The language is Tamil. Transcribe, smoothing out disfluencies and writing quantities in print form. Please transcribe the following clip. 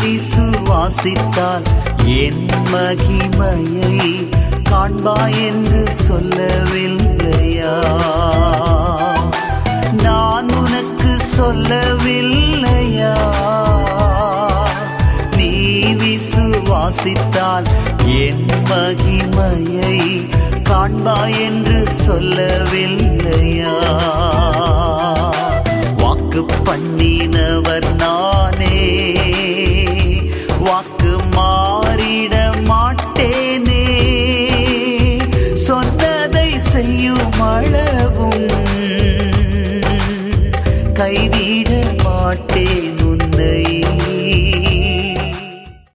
விசுவாசித்தால் என் மகிமையை காண்பாய் என்று சொல்லவில்லையா? நான் உனக்கு சொல்லவில்லையா? நீ விசுவாசித்தால் என் மகிமையை காண்பாய் என்று சொல்லவில்லையா? வாக்கு பண்ணினவர் நானே, வாக்கு